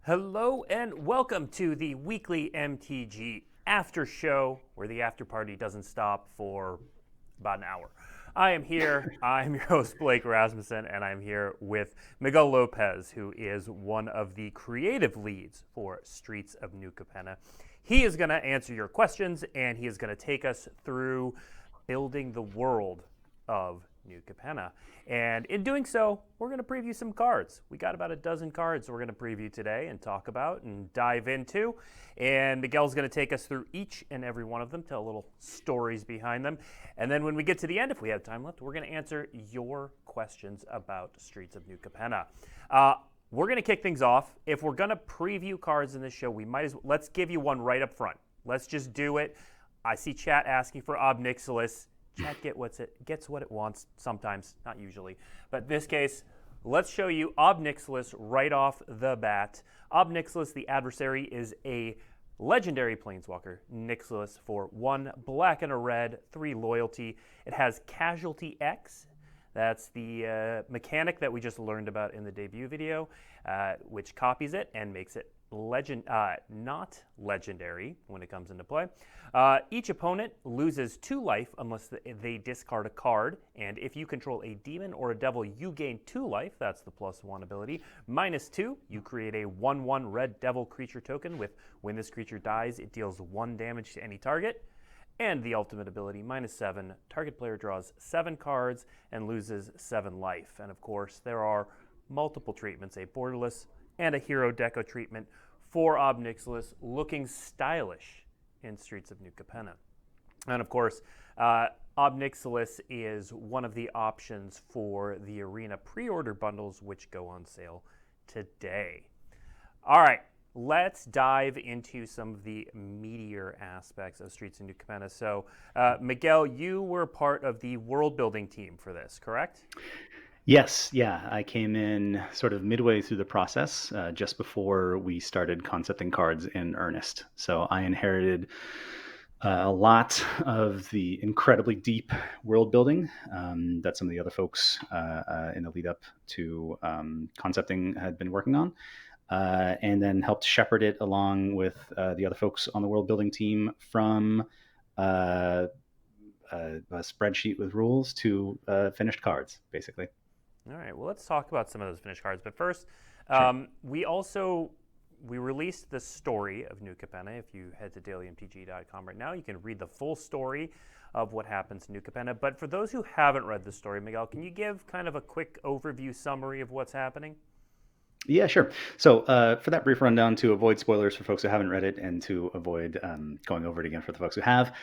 Hello and welcome to the weekly MTG after show, where the after party doesn't stop for about an hour. I am here. I'm your host, Blake Rasmussen, and I'm here with Miguel Lopez, who is one of the creative leads for Streets of New Capenna. He is going to answer your questions, and he is going to take us through building the world of New Capenna. And in doing so, we're going to preview some cards. We got about a dozen cards we're going to preview today and talk about and dive into. And Miguel's going to take us through each and every one of them, tell little stories behind them. And then when we get to the end, if we have time left, we're going to answer your questions about Streets of New Capenna. We're going to kick things off. If we're going to preview cards in this show, we might as well, let's give you one right up front. Let's just do it. I see chat asking for Ob Nixilis. Chat gets what it wants sometimes, not usually. But in this case, let's show you Ob Nixilis right off the bat. Ob Nixilis, the adversary, is a legendary planeswalker. Nixilis for 1 black and a red, 3 loyalty. It has Casualty X. That's the mechanic that we just learned about in the debut video, which copies it and makes it not legendary when it comes into play. Each opponent loses 2 life unless they discard a card, and if you control a demon or a devil, you gain 2 life. That's the +1 ability. -2, you create a 1/1 red devil creature token with when this creature dies, it deals 1 damage to any target. And the ultimate ability, -7, target player draws 7 cards and loses 7 life. And of course, there are multiple treatments, a borderless and a hero deco treatment for Ob Nixilis, looking stylish in Streets of New Capenna. And of course, Ob Nixilis is one of the options for the Arena pre-order bundles, which go on sale today. All right, let's dive into some of the meatier aspects of Streets of New Capenna. So, Miguel, you were part of the world building team for this, correct? Yes, yeah. I came in sort of midway through the process, just before we started concepting cards in earnest. So I inherited a lot of the incredibly deep world building that some of the other folks in the lead up to concepting had been working on, and then helped shepherd it along with the other folks on the world building team from a spreadsheet with rules to finished cards, basically. All right, well, let's talk about some of those finished cards. But first, Sure. we released the story of New Capenna. If you head to dailymtg.com right now, you can read the full story of what happens in New Capenna. But for those who haven't read the story, Miguel, can you give kind of a quick overview summary of what's happening? Yeah, sure. So for that brief rundown, to avoid spoilers for folks who haven't read it and to avoid going over it again for the folks who have,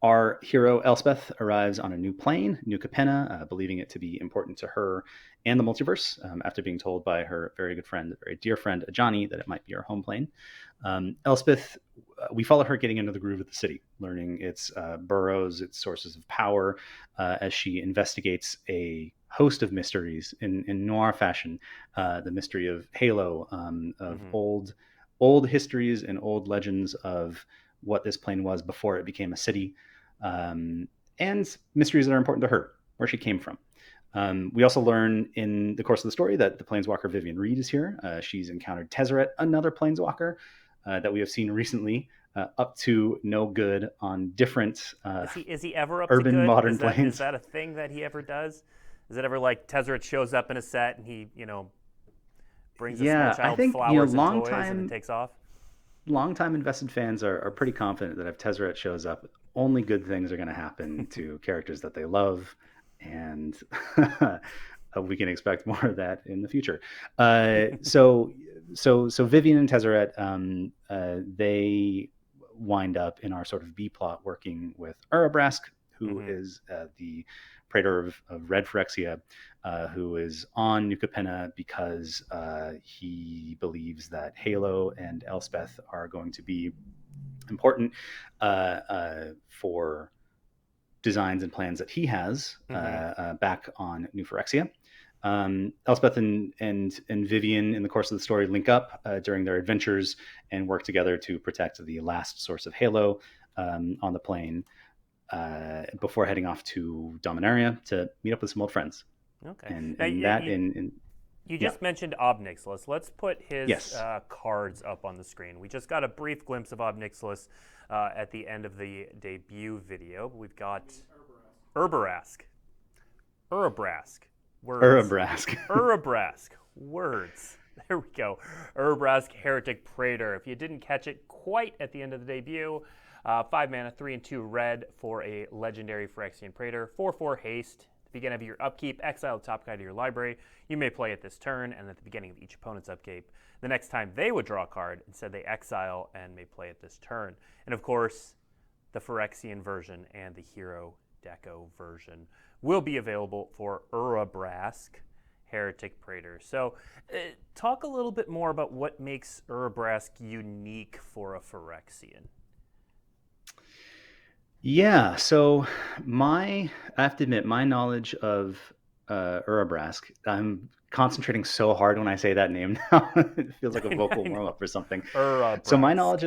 our hero Elspeth arrives on a new plane, New Capenna, believing it to be important to her and the multiverse, after being told by her very good friend, very dear friend Ajani, that it might be her home plane. Elspeth, we follow her getting into the groove of the city, learning its boroughs, its sources of power, as she investigates a host of mysteries in noir fashion. The mystery of Halo, of old histories and old legends of what this plane was before it became a city, and mysteries that are important to her, where she came from. We also learn in the course of the story that the planeswalker Vivian Reed is here. She's encountered Tezzeret, another planeswalker that we have seen recently, up to no good on different Is he ever up to urban good? modern Is planes. that a thing that he ever does? Is it ever like Tezzeret shows up in a set and he, brings a small Yeah, I child think flowers and toys and then takes off? long time invested fans are pretty confident that if Tezzeret shows up, only good things are going to happen to characters that they love, and we can expect more of that in the future. So Vivian and Tezzeret, they wind up in our sort of B plot working with Urabrask, who is the praetor of Red Phyrexia, who is on New Capenna because he believes that Halo and Elspeth are going to be important for designs and plans that he has back on New Phyrexia. Elspeth and Vivian, in the course of the story, link up during their adventures and work together to protect the last source of Halo on the plane, before heading off to Dominaria to meet up with some old friends. Okay. And Now, that in You Yeah. just mentioned Obnixilis. Let's put his Yes. cards up on the screen. We just got a brief glimpse of Obnixilis at the end of the debut video. We've got Urabrask. Words. Urabrask. Urabrask. Words. There we go. Urabrask Heretic Praetor. If you didn't catch it quite at the end of the debut, 5 mana, 3 and 2 red for a legendary Phyrexian Praetor. 4/4 haste. At the beginning of your upkeep, exile the top card of your library. You may play it this turn, and at the beginning of each opponent's upkeep, the next time they would draw a card, instead they exile and may play it this turn. And of course, the Phyrexian version and the Hero Deco version will be available for Urabrask Heretic Praetor. So talk a little bit more about what makes Urabrask unique for a Phyrexian. Yeah, so I have to admit, my knowledge of Urabrask, I'm concentrating so hard when I say that name now. It feels like a vocal warm-up or something. Urabrask. So my knowledge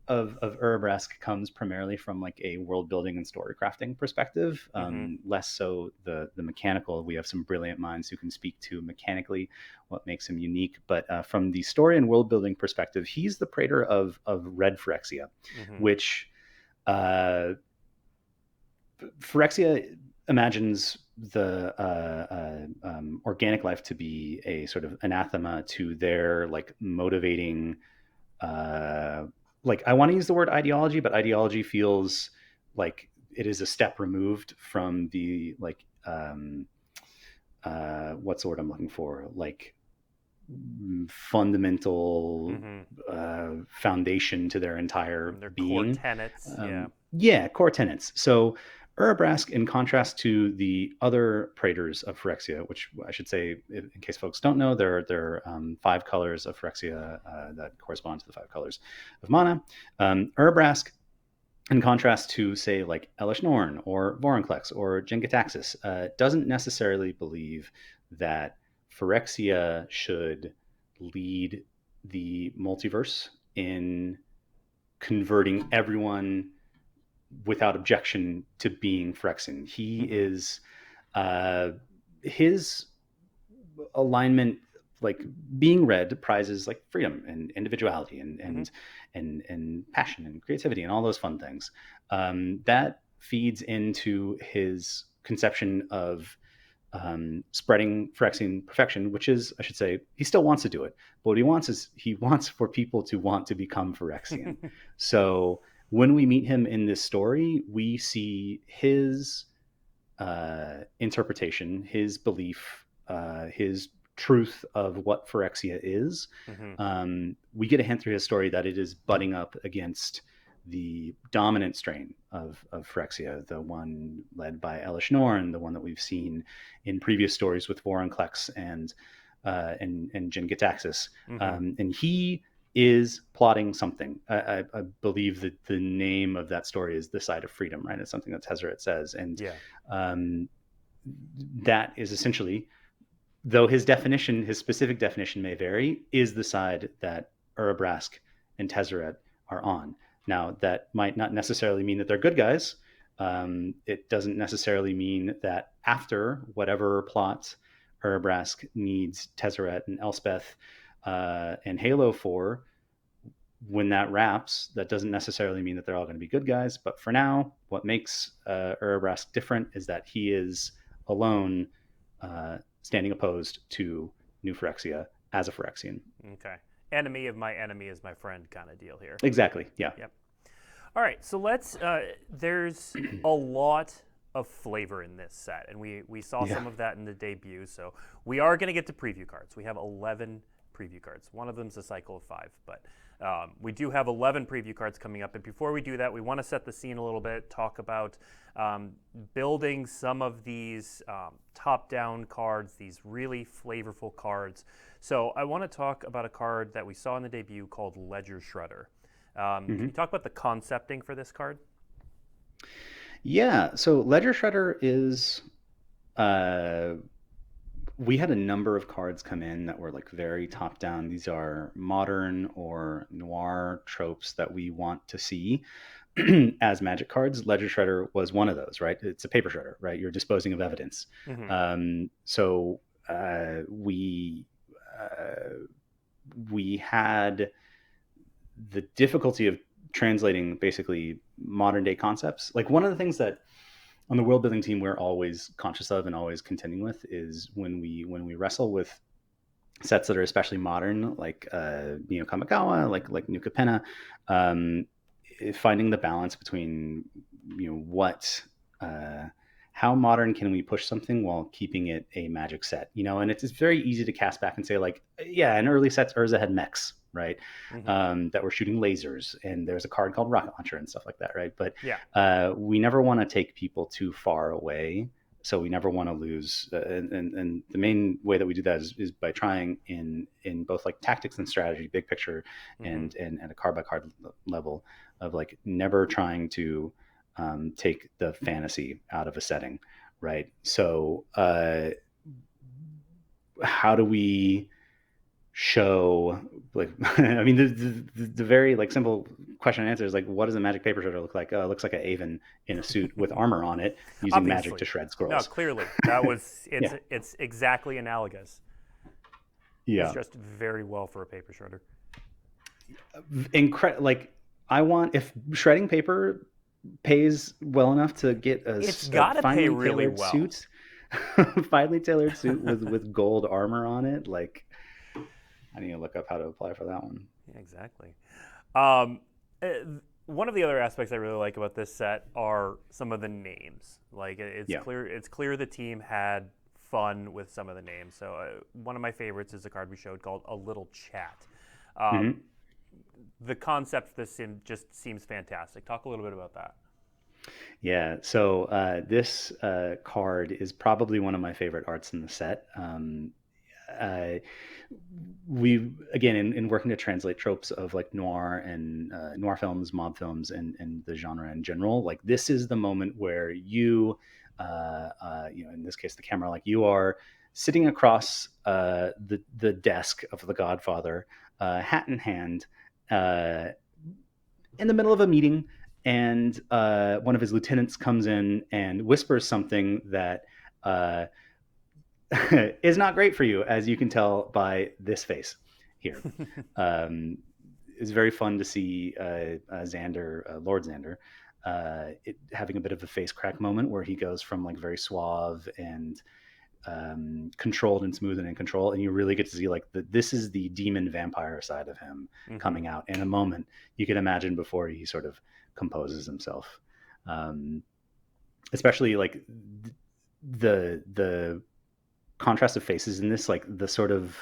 of Urabrask comes primarily from like a world building and story crafting perspective, less so the mechanical. We have some brilliant minds who can speak to mechanically what makes him unique, but from the story and world building perspective, he's the praetor of Red Phyrexia, which Phyrexia imagines the organic life to be a sort of anathema to their like motivating, like I want to use the word ideology, but ideology feels like it is a step removed from the like what's the word I'm looking for, like fundamental foundation to their entire being. Core tenets. Core tenets. So Urabrask, in contrast to the other praetors of Phyrexia, which I should say, in case folks don't know, there are 5 colors of Phyrexia that correspond to the 5 colors of mana. Urabrask, in contrast to, say, like Elish Norn or Vorinclex or Jin-Gitaxias, doesn't necessarily believe that Phyrexia should lead the multiverse in converting everyone without objection to being Phyrexian. He is his alignment, like being red, prizes like freedom and individuality and passion and creativity and all those fun things. That feeds into his conception of spreading Phyrexian perfection, which is, I should say, he still wants to do it, but what he wants is he wants for people to want to become Phyrexian. So when we meet him in this story, we see his interpretation, his belief, his truth of what Phyrexia is. We get a hint through his story that it is butting up against the dominant strain of Phyrexia, the one led by Elish Norn, the one that we've seen in previous stories with Vorinclex and Jin-Gitaxias. And he is plotting something. I believe that the name of that story is The Side of Freedom, right? It's something that Tezzeret says. And that is essentially, though his specific definition may vary, is the side that Urabrask and Tezzeret are on. Now, that might not necessarily mean that they're good guys. It doesn't necessarily mean that after whatever plot Urabrask needs Tezzeret and Elspeth and Halo for, when that wraps, that doesn't necessarily mean that they're all going to be good guys. But for now, what makes Urabrask different is that he is alone, standing opposed to New Phyrexia as a Phyrexian. Okay. Enemy of my enemy is my friend kind of deal here. Exactly. Yeah. Yep. All right. So let's, there's a lot of flavor in this set, and we saw some of that in the debut. So we are going to get to preview cards. We have 11 preview cards. One of them's a cycle of 5, but we do have 11 preview cards coming up. And before we do that, we want to set the scene a little bit, talk about building some of these top-down cards, these really flavorful cards. So I want to talk about a card that we saw in the debut called Ledger Shredder. Can you talk about the concepting for this card? Yeah, so Ledger Shredder is, we had a number of cards come in that were like very top down. These are modern or noir tropes that we want to see as Magic cards. Ledger Shredder was one of those, right? It's a paper shredder, right? You're disposing of evidence. So we we had the difficulty of translating basically modern day concepts. Like one of the things that on the world building team we're always conscious of and always contending with is when we wrestle with sets that are especially modern, like Kamikawa, like New Capenna, finding the balance between what how modern can we push something while keeping it a Magic set, and it's very easy to cast back and say like, yeah, in early sets Urza had mechs, right? That were shooting lasers, and there's a card called Rocket Launcher and stuff like that, right? But we never want to take people too far away, so we never want to lose. And the main way that we do that is by trying in both like tactics and strategy, big picture, and at a card by card level of like never trying to take the fantasy out of a setting, right? So how do we show like I mean the very like simple question and answer is like, what does a Magic paper shredder look like? It looks like an Aven in a suit with armor on it using Obviously. magic to shred scrolls. No, clearly that was it's exactly analogous. Yeah, it's just very well for a paper shredder. Like I want, if shredding paper pays well enough to get it's gotta pay really well suit, finely tailored suit with gold armor on it, like I need to look up how to apply for that one. Yeah, exactly. One of the other aspects I really like about this set are some of the names. Like it's clear the team had fun with some of the names. So one of my favorites is a card we showed called A Little Chat. The concept for this just seems fantastic. Talk a little bit about that. Yeah, so this card is probably one of my favorite arts in the set. We again in working to translate tropes of like noir and noir films, mob films, and the genre in general, like this is the moment where you in this case the camera, like you are sitting across the desk of the Godfather, hat in hand, in the middle of a meeting, and one of his lieutenants comes in and whispers something that is not great for you, as you can tell by this face here. It's very fun to see Zander, Lord Zander, having a bit of a face crack moment where he goes from like very suave and controlled and smooth and in control, and you really get to see like this is the demon vampire side of him coming out in a moment you can imagine before he sort of composes himself. Especially like the contrast of faces in this, like the sort of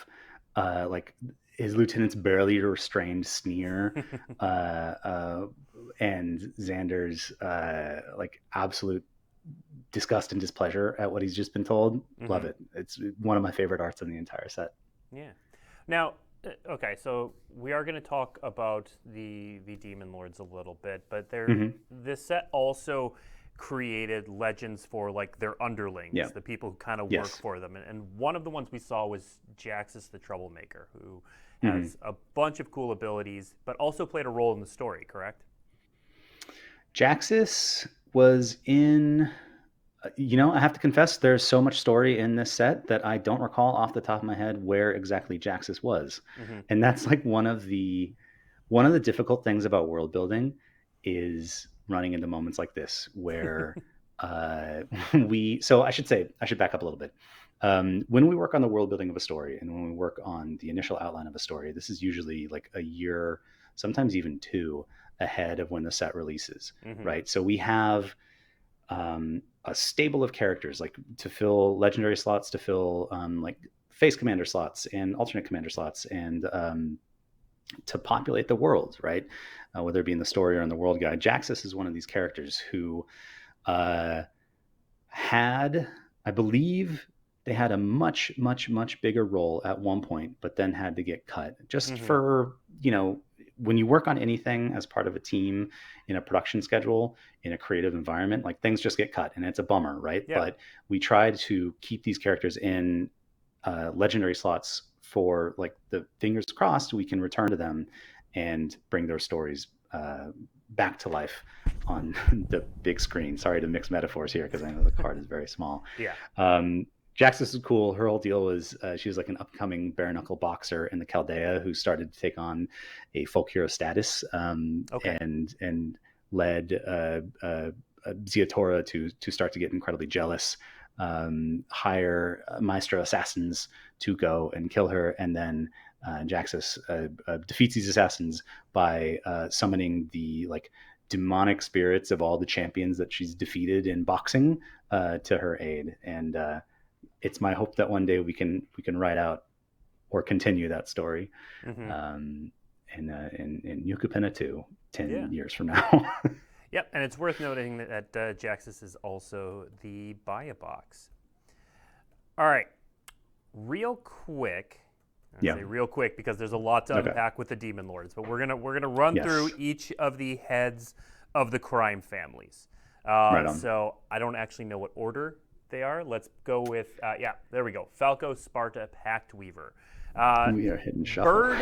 like his lieutenant's barely restrained sneer, and Xander's like absolute disgust and displeasure at what he's just been told. Love it. It's one of my favorite arts in the entire set. Yeah. Now, okay, so we are going to talk about the Demon Lords a little bit, but this set also created legends for like their underlings, the people who kind of work for them. And one of the ones we saw was Jaxus the Troublemaker, who has a bunch of cool abilities, but also played a role in the story, correct? Jaxus was in... I have to confess, there's so much story in this set that I don't recall off the top of my head where exactly Jaxus was. And that's like one of the difficult things about world building is running into moments like this where so I should back up a little bit. When we work on the world building of a story and when we work on the initial outline of a story, this is usually like a year, sometimes even two ahead of when the set releases, right? So we have a stable of characters like to fill legendary slots, to fill like face commander slots and alternate commander slots, and to populate the world, right? Whether it be in the story or in the world guide. Jaxus is one of these characters who had, I believe, they had a much bigger role at one point, but then had to get cut just for, when you work on anything as part of a team in a production schedule, in a creative environment, like things just get cut and it's a bummer, right? Yeah. But we tried to keep these characters in legendary slots for like the fingers crossed we can return to them and bring their stories back to life on the big screen. Sorry to mix metaphors here because I know the card is very small. Yeah. Jaxus is cool. Her whole deal was she was like an upcoming bare knuckle boxer in the Chaldea who started to take on a folk hero status, Okay. and led Ziatora to start to get incredibly jealous, hire Maestro assassins to go and kill her, and then Jaxus defeats these assassins by summoning the like demonic spirits of all the champions that she's defeated in boxing to her aid, and it's my hope that one day we can write out or continue that story Mm-hmm. in New Capenna too, 10 Yeah. years from now. Yep, and it's worth noting that Jaxus is also the buy-a box. All right, real quick. Yeah. Say real quick because there's a lot to unpack with the Demon Lords, but we're gonna run Yes. through each of the heads of the crime families. Right on. So I don't actually know what order they are. Let's go with there we go. Falco, Sparta, Pact Weaver. We are hitting shuffle.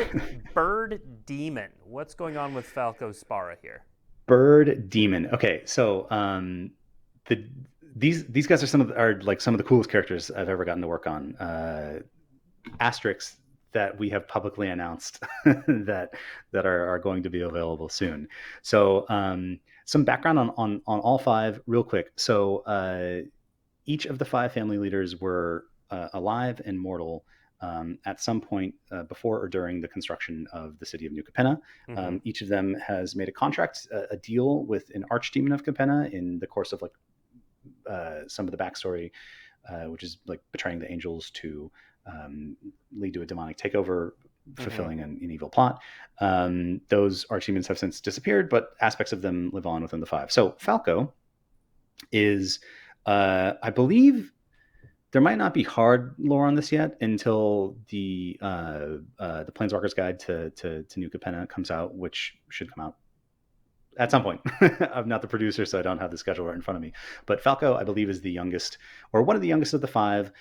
Bird Demon. What's going on with Falco Spara here? Bird Demon. Okay, so these guys are some of the coolest characters I've ever gotten to work on. Asterisks that we have publicly announced that are going to be available soon. So some background on all five real quick. So each of the five family leaders were alive and mortal at some point before or during the construction of the city of New Capenna. Mm-hmm. Each of them has made a contract, a deal with an archdemon of Capenna in the course of some of the backstory, which is like betraying the angels to lead to a demonic takeover, fulfilling an evil plot. Those archdemons have since disappeared, but aspects of them live on within the five. So Falco is, I believe, there might not be hard lore on this yet until the Planeswalker's Guide to New Capenna comes out, which should come out at some point. I'm not the producer, so I don't have the schedule right in front of me. But Falco, I believe, is the youngest, or one of the youngest of the five.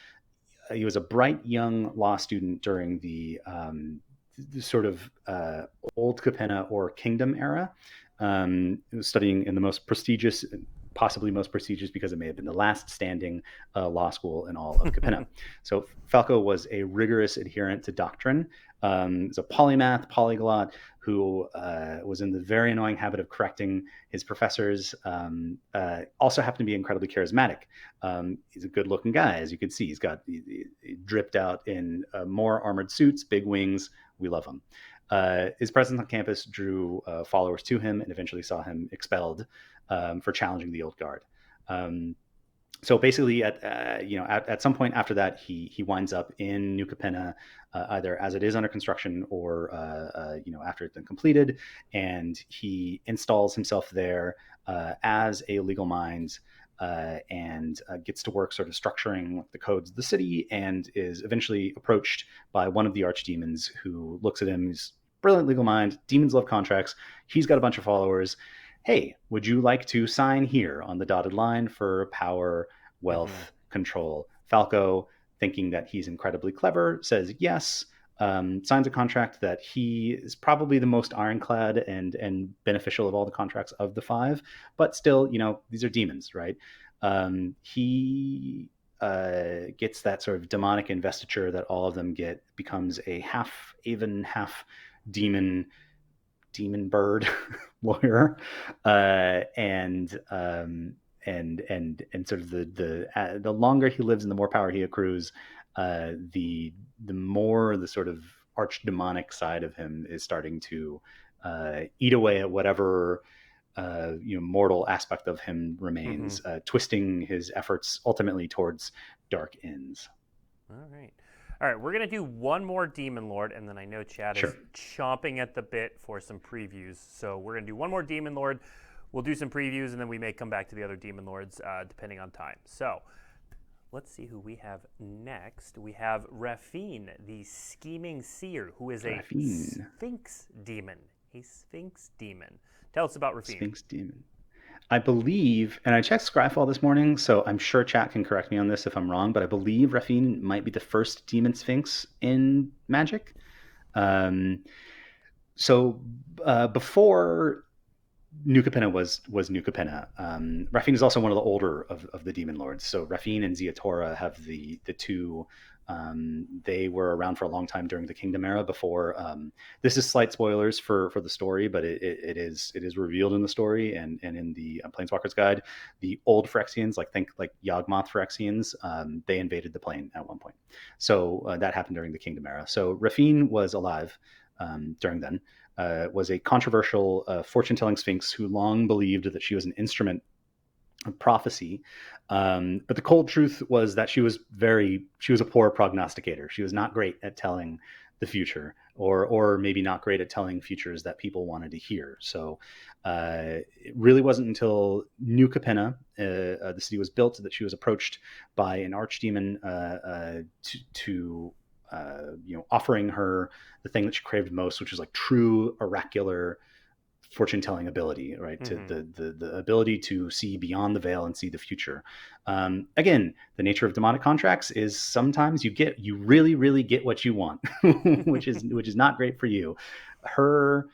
He was a bright young law student during the sort of old Capenna or Kingdom era. He was studying in the most prestigious, possibly most prestigious because it may have been the last standing law school in all of Capenna. So Falco was a rigorous adherent to doctrine. He's a polyglot who was in the very annoying habit of correcting his professors. Also happened to be incredibly charismatic. He's a good-looking guy, as you can see. He dripped out in more armored suits, big wings. We love him. His presence on campus drew followers to him and eventually saw him expelled for challenging the old guard. So basically, at some point after that, he winds up in New Capenna, either as it is under construction or after it's been completed, and he installs himself there as a legal mind. And gets to work sort of structuring the codes of the city, and is eventually approached by one of the archdemons who looks at him. He's brilliant legal mind. Demons love contracts. He's got a bunch of followers. Hey, would you like to sign here on the dotted line for power, wealth, control? Falco, thinking that he's incredibly clever, says yes. Signs a contract that he is probably the most ironclad and beneficial of all the contracts of the five, but still, these are demons, right? He gets that sort of demonic investiture that all of them get, becomes a half Aven, half demon bird lawyer, and sort of the longer he lives and the more power he accrues, the more the sort of archdemonic side of him is starting to eat away at whatever mortal aspect of him remains, twisting his efforts ultimately towards dark ends. All right, we're going to do one more Demon Lord, and then I know Chad is chomping at the bit for some previews. So we're going to do one more Demon Lord. We'll do some previews, and then we may come back to the other Demon Lords depending on time. So let's see who we have next. We have Rafine, the scheming seer, who is a Sphinx demon. A Sphinx demon. Tell us about Rafine. Sphinx demon. I believe, and I checked Scryfall this morning, so I'm sure chat can correct me on this if I'm wrong, but I believe Rafine might be the first demon sphinx in Magic. So before New Capenna was New Capenna. Rafine is also one of the older of the demon lords. So Rafine and Ziatora have the two. They were around for a long time during the Kingdom era. Before this is slight spoilers for the story, but it is revealed in the story and in the Planeswalker's Guide. The old Phyrexians, think Yawgmoth Phyrexians, they invaded the plane at one point. So that happened during the Kingdom era. So Rafine was alive during then. Was a controversial fortune-telling sphinx who long believed that she was an instrument of prophecy. But the cold truth was that she was a poor prognosticator. She was not great at telling the future, or maybe not great at telling futures that people wanted to hear. So it really wasn't until New Capenna, the city was built, that she was approached by an archdemon to offering her the thing that she craved most, which is true oracular fortune telling ability, right? Mm-hmm. To the ability to see beyond the veil and see the future. Again, the nature of demonic contracts is sometimes you really get what you want, which is not great for you. Her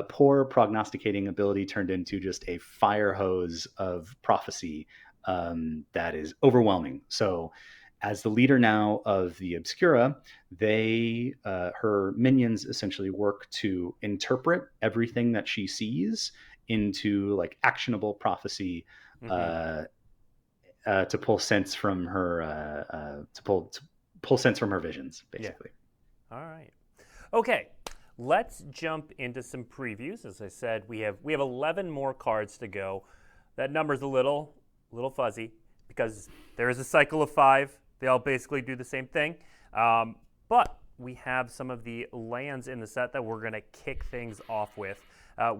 poor prognosticating ability turned into just a fire hose of prophecy that is overwhelming. So as the leader now of the Obscura, her minions essentially work to interpret everything that she sees into actionable prophecy, mm-hmm. To pull sense from her, pull sense from her visions, basically. Yeah. All right. Okay. Let's jump into some previews. As I said, we have 11 more cards to go. That number's a little fuzzy because there is a cycle of 5. They all basically do the same thing. But we have some of the lands in the set that we're going to kick things off with.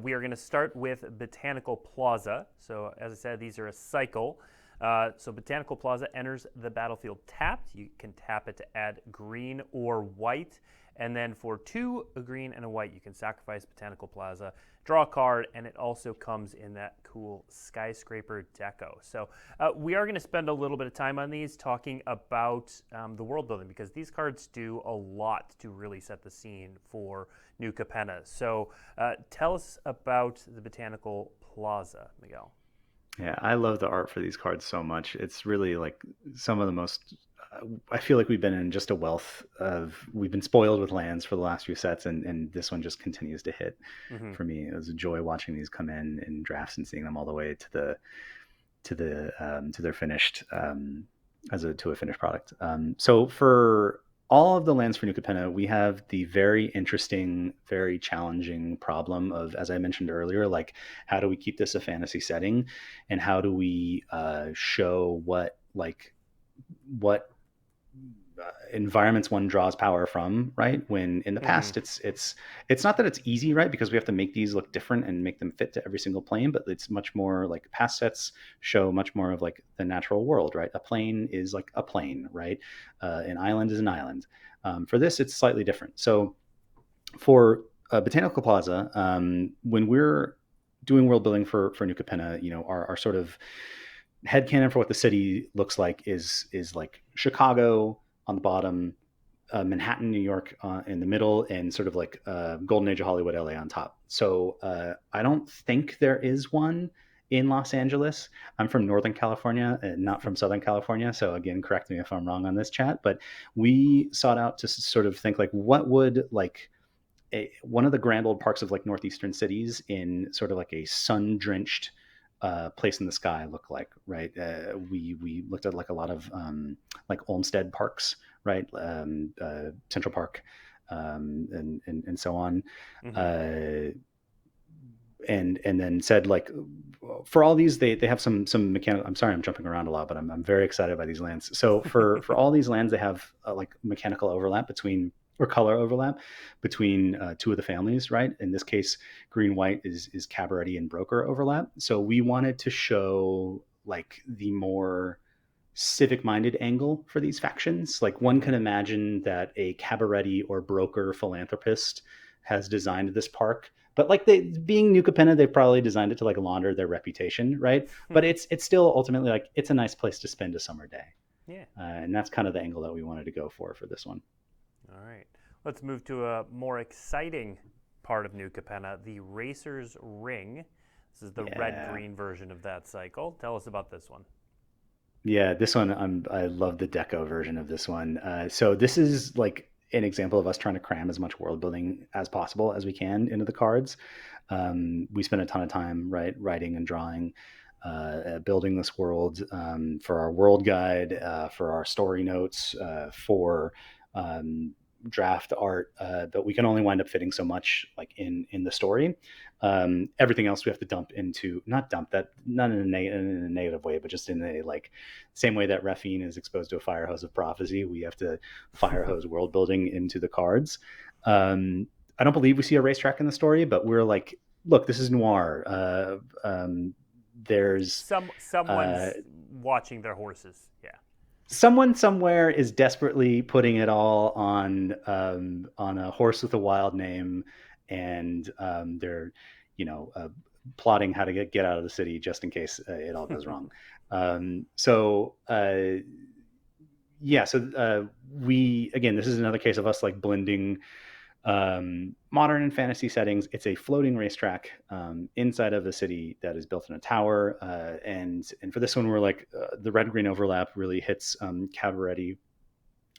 We are going to start with Botanical Plaza. So as I said, these are a cycle. So Botanical Plaza enters the battlefield tapped. You can tap it to add green or white. And then for 2, a green and a white, you can sacrifice Botanical Plaza, draw a card, and it also comes in that cool skyscraper deco. So we are going to spend a little bit of time on these talking about the world building, because these cards do a lot to really set the scene for New Capenna. So tell us about the Botanical Plaza, Miguel. Yeah, I love the art for these cards so much. It's really some of the most... I feel like we've been in just a wealth we've been spoiled with lands for the last few sets, and this one just continues to hit. Mm-hmm. For me. It was a joy watching these come in drafts and seeing them all the way to their finished to a finished product. So for all of the lands for New Capenna, we have the very interesting, very challenging problem of, as I mentioned earlier, how do we keep this a fantasy setting, and how do we show what environments one draws power from, right? When in the past, it's not that it's easy, right? Because we have to make these look different and make them fit to every single plane, but it's much more past sets show much more of the natural world, right? A plane is a plane, right? An island is an island. For this, it's slightly different. So for Botanical Plaza, when we're doing world building for New Capenna, our sort of headcanon for what the city looks like is Chicago on the bottom, Manhattan, New York in the middle, and sort of Golden Age of Hollywood, LA on top. So I don't think there is one in Los Angeles. I'm from Northern California and not from Southern California. So again, correct me if I'm wrong on this, chat, but we sought out to sort of think what would one of the grand old parks of northeastern cities in sort of a sun-drenched place in the sky look like, right? We looked at a lot of Olmsted parks, right? Central Park, and so on. Mm-hmm. And then said for all these, they have some mechanical. I'm sorry, I'm jumping around a lot, but I'm very excited by these lands. So for all these lands, they have mechanical overlap or color overlap between 2 of the families, right? In this case, green-white is Cabaretti and Broker overlap. So we wanted to show the more civic-minded angle for these factions. One can imagine that a Cabaretti or Broker philanthropist has designed this park, but being New Capenna, they've probably designed it to launder their reputation, right? Mm-hmm. But it's still ultimately it's a nice place to spend a summer day. Yeah, and that's kind of the angle that we wanted to go for this one. All right, let's move to a more exciting part of New Capenna, the Racer's Ring. This is the red-green version of that cycle. Tell us about this one. Yeah, this one I love the deco version of this one. So this is like an example of us trying to cram as much world building as possible as we can into the cards. We spent a ton of time writing and drawing, building this world for our world guide, for our story notes, for draft art, but we can only wind up fitting so much like in the story. Everything else we have to dump into, not dump that, not in a negative way, but just in a like same way that Rafine is exposed to a fire hose of prophecy. We have to fire hose world building into the cards. I don't believe we see a racetrack in the story, but we're like, look, this is noir. There's someone's watching their horses. Yeah. Someone somewhere is desperately putting it all on a horse with a wild name, and they're, plotting how to get out of the city just in case it all goes wrong. We again, this is another case of us like blending modern and fantasy settings. It's a floating racetrack inside of the city that is built in a tower, and for this one we're like the red green overlap really hits Cabaretti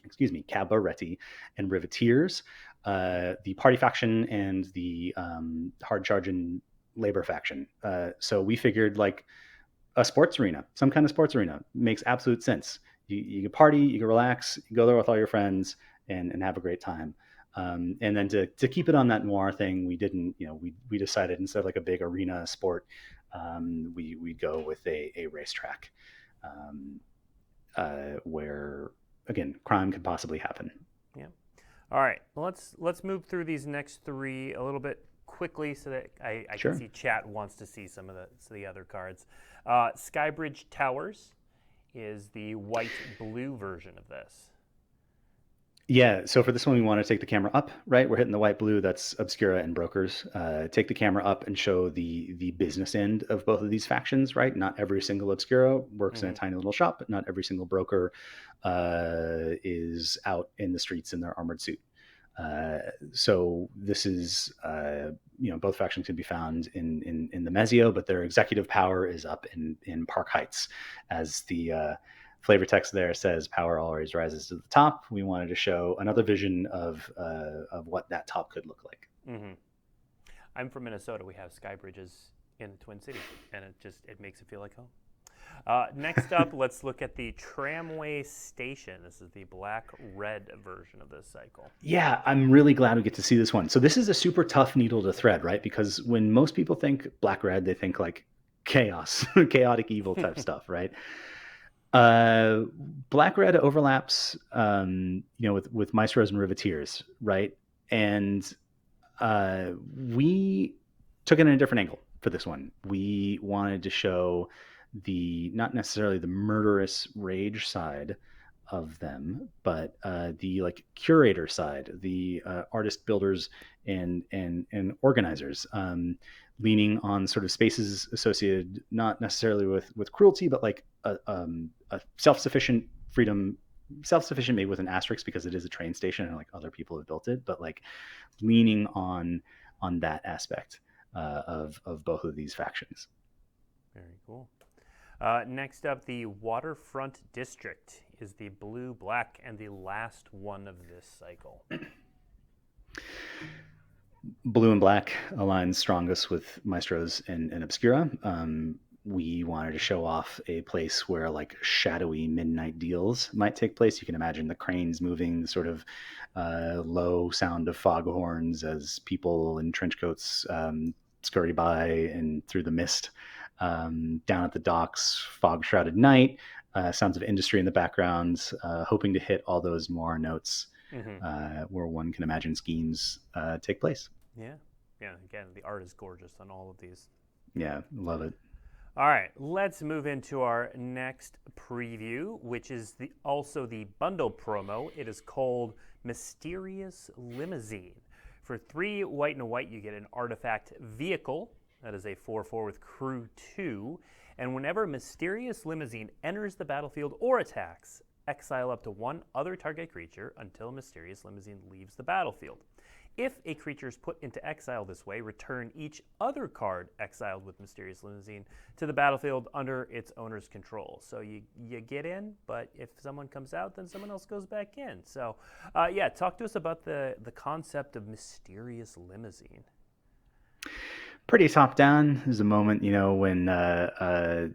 and Riveteers, the party faction and the hard charging labor faction. So we figured like a sports arena, some kind of sports arena makes absolute sense. You can party, you can relax, you go there with all your friends and have a great time. And then to keep it on that noir thing, we didn't, we decided instead of like a big arena sport, we go with a racetrack, where again, crime could possibly happen. Yeah. All right. Well, let's move through these next three a little bit quickly so that I Sure. can see chat wants to see some of the other cards. Skybridge Towers is the white-blue version of this. Yeah, so for this one, we want to take the camera up, right? We're hitting the white blue, that's Obscura and Brokers. Take the camera up and show the business end of both of these factions, right? Not every single Obscura works in a tiny little shop, but not every single broker is out in the streets in their armored suit. So this is, both factions can be found in the Mezio, but their executive power is up in Park Heights. As the flavor text there says, power always rises to the top. We wanted to show another vision of what that top could look like. Mm-hmm. I'm from Minnesota. We have sky bridges in the Twin Cities, and it makes it feel like home. Next up, let's look at the Tramway Station. This is the black-red version of this cycle. Yeah, I'm really glad we get to see this one. So this is a super tough needle to thread, right? Because when most people think black-red, they think like chaos, chaotic evil type stuff, right? Black-red overlaps, with Maestros and Riveteers, right? And we took it in a different angle for this one. We wanted to show not necessarily the murderous rage side of them, but the like curator side, the artist builders and organizers, leaning on sort of spaces associated not necessarily with cruelty, but like a self-sufficient freedom, self-sufficient made with an asterisk because it is a train station and like other people have built it, but like leaning on that aspect of both of these factions. Very cool. Next up, the Waterfront District is the blue-black and the last one of this cycle. Blue and black aligns strongest with Maestros and Obscura. We wanted to show off a place where like shadowy midnight deals might take place. You can imagine the cranes moving, the sort of low sound of foghorns as people in trench coats scurry by and through the mist. Down at the docks, fog-shrouded night, sounds of industry in the background, hoping to hit all those noir notes where one can imagine schemes take place. Yeah. Again, the art is gorgeous on all of these. Yeah, love it. All right, let's move into our next preview, which is also the bundle promo. It is called Mysterious Limousine. For 3 white and a white, you get an artifact vehicle. That is a 4/4 with crew 2. And whenever Mysterious Limousine enters the battlefield or attacks, exile up to one other target creature until Mysterious Limousine leaves the battlefield. If a creature is put into exile this way, return each other card exiled with Mysterious Limousine to the battlefield under its owner's control. So you get in, but if someone comes out, then someone else goes back in. So talk to us about the concept of Mysterious Limousine. Pretty top down. There's a moment, when the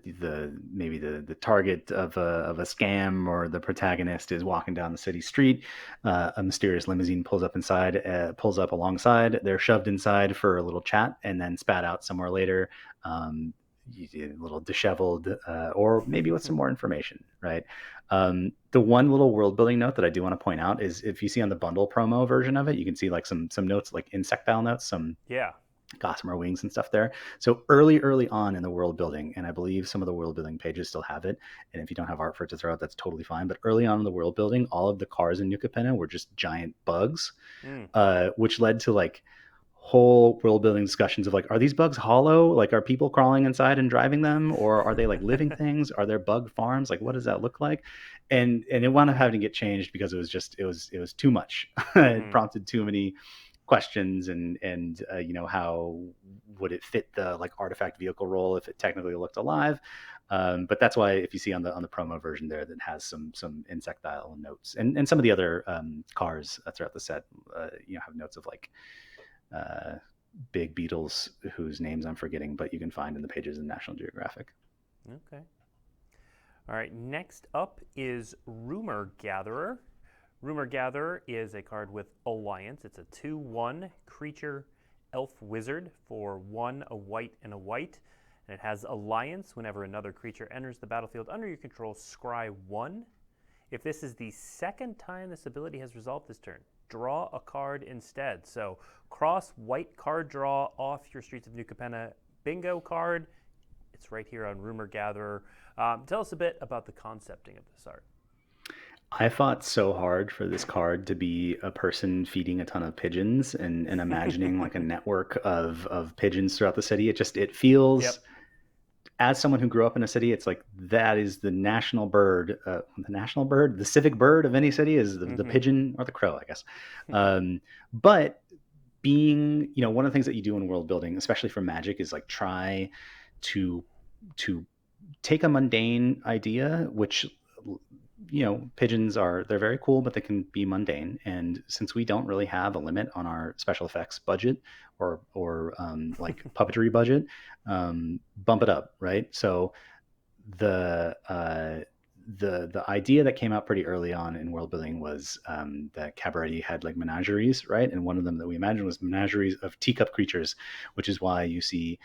target of a scam or the protagonist is walking down the city street. A mysterious limousine pulls up alongside. They're shoved inside for a little chat and then spat out somewhere later. A little disheveled, or maybe with some more information, right? The one little world building note that I do want to point out is if you see on the bundle promo version of it, you can see like some notes, like insectile notes, gossamer wings and stuff there. So early on in the world building, and I believe some of the world building pages still have it, and if you don't have art for it to throw out, that's totally fine. But early on in the world building, all of the cars in New Capenna were just giant bugs, which led to like whole world building discussions of like, are these bugs hollow? Like, are people crawling inside and driving them, or are they like living things? Are there bug farms? Like, what does that look like? And it wound up having to get changed because it was too much. It prompted too many questions, and how would it fit the like artifact vehicle role if it technically looked alive. But that's why if you see on the promo version there, that has some insectile notes, and some of the other cars throughout the set have notes of like big beetles whose names I'm forgetting, but you can find in the pages in National Geographic. Okay. All right, next up is Rumor Gatherer. Rumor Gatherer is a card with Alliance. It's a 2/1 creature elf wizard for 1, a white and a white. And it has Alliance. Whenever another creature enters the battlefield under your control, scry 1. If this is the second time this ability has resolved this turn, draw a card instead. So cross white card draw off your Streets of New Capenna bingo card. It's right here on Rumor Gatherer. Tell us a bit about the concepting of this art. I fought so hard for this card to be a person feeding a ton of pigeons and imagining like a network of pigeons throughout the city. It feels, as someone who grew up in a city, it's like that is the national bird, the civic bird of any city is the pigeon or the crow, I guess. But being, one of the things that you do in world building, especially for Magic, is like try to take a mundane idea, which pigeons they're very cool, but they can be mundane. And since we don't really have a limit on our special effects budget or like puppetry budget, bump it up, right? So the idea that came out pretty early on in world building was that Cabaret had like menageries, right? And one of them that we imagined was menageries of teacup creatures, which is why you see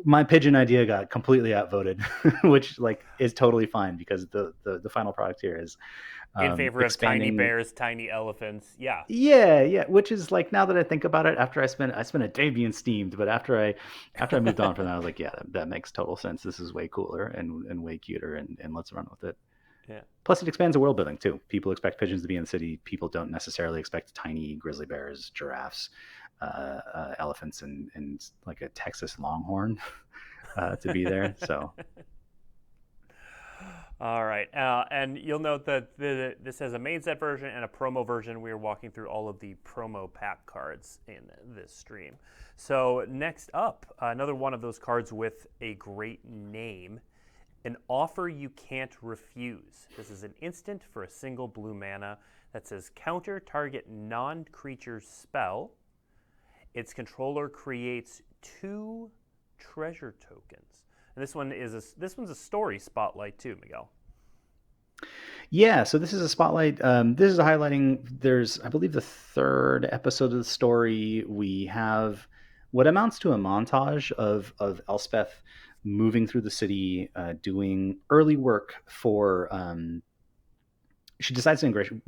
my pigeon idea got completely outvoted, which like is totally fine because the final product here is in favor of tiny bears, tiny elephants. Yeah. Which is like, now that I think about it, after I spent a day being steamed, but after I moved on from that, I was like, yeah, that makes total sense. This is way cooler and way cuter, and let's run with it. Yeah. Plus, it expands the world building too. People expect pigeons to be in the city. People don't necessarily expect tiny grizzly bears, giraffes, elephants, and like a Texas longhorn to be there. So. All right, and you'll note that this has a main set version and a promo version. We are walking through all of the promo pack cards in this stream. So next up, another one of those cards with a great name, An Offer You Can't Refuse. This is an instant for a single blue mana that says counter target non-creature spell. Its controller creates 2 treasure tokens. And this one's a story spotlight too, Miguel. Yeah, so this is a spotlight. This is a highlighting. There's, I believe, the 3rd episode of the story. We have what amounts to a montage of Elspeth moving through the city, doing early work for. She decides to ingratiate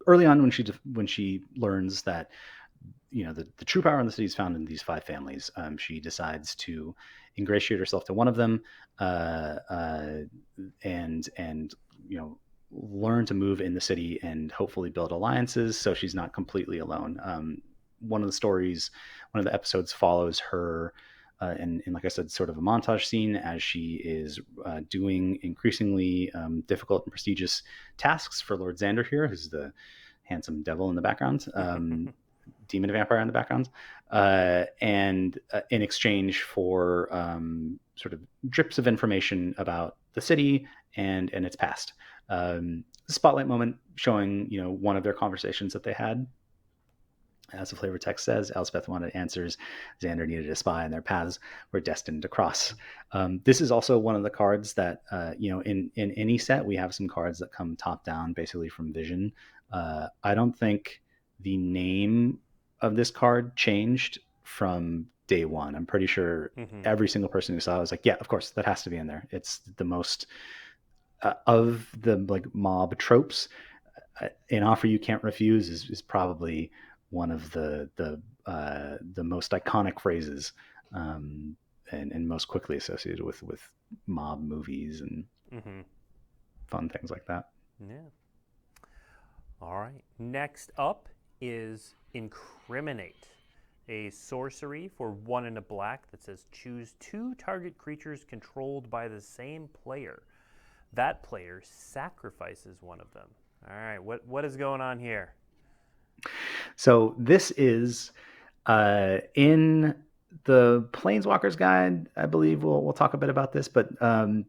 early on when she learns that the true power in the city is found in these 5 families. She decides to ingratiate herself to one of them, and learn to move in the city and hopefully build alliances so she's not completely alone. One of the episodes follows her and like I said, sort of a montage scene as she is doing increasingly difficult and prestigious tasks for Lord Zander here, who's the handsome devil in the background, demon vampire in the background, and in exchange for sort of drips of information about the city and its past. Spotlight moment showing one of their conversations that they had. As the flavor text says, Elspeth wanted answers. Zander needed a spy, and their paths were destined to cross. This is also one of the cards that, in any set, we have some cards that come top down, basically from Vision. I don't think the name of this card changed from day one. I'm pretty sure every single person who saw it was like, yeah, of course, that has to be in there. It's the most of the mob tropes. An offer you can't refuse is probably one of the most iconic phrases and most quickly associated with mob movies and fun things like that. Yeah. All right. Next up is Incriminate, a sorcery for 1 and a black that says choose 2 target creatures controlled by the same player. That player sacrifices one of them. All right. What is going on here? So this is in the Planeswalkers guide. I believe we'll talk a bit about this, but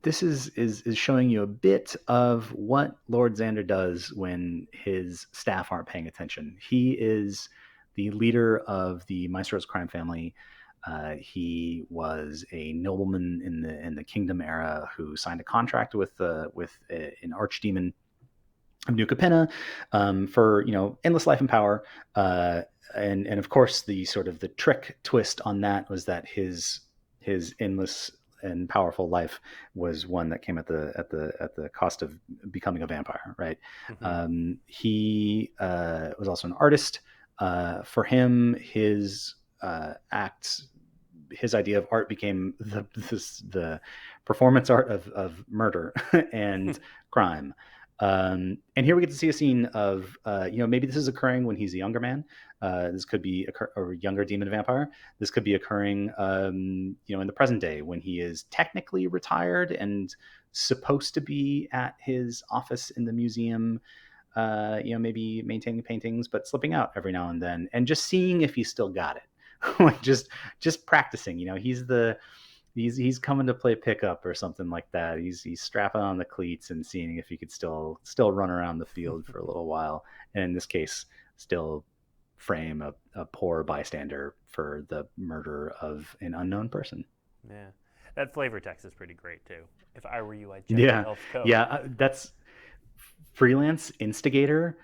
this is showing you a bit of what Lord Zander does when his staff aren't paying attention. He is the leader of the Maestro's crime family. He was a nobleman in the Kingdom era who signed a contract with an archdemon of New Capenna for endless life and power, and of course the sort of the trick twist on that was that his endless and powerful life was one that came at the cost of becoming a vampire, right? He was also an artist. For him, his his idea of art became the performance art of murder and crime. And here we get to see a scene of, maybe this is occurring when he's a younger man. This could be a younger demon vampire. This could be occurring, in the present day when he is technically retired and supposed to be at his office in the museum, maybe maintaining paintings, but slipping out every now and then and just seeing if he's still got it. Like just practicing, he's coming to play pickup or something like that. He's strapping on the cleats and seeing if he could still run around the field for a little while. And in this case, still frame a poor bystander for the murder of an unknown person. Yeah. That flavor text is pretty great too. If I were you, I'd check the elf code. Yeah, that's freelance instigator.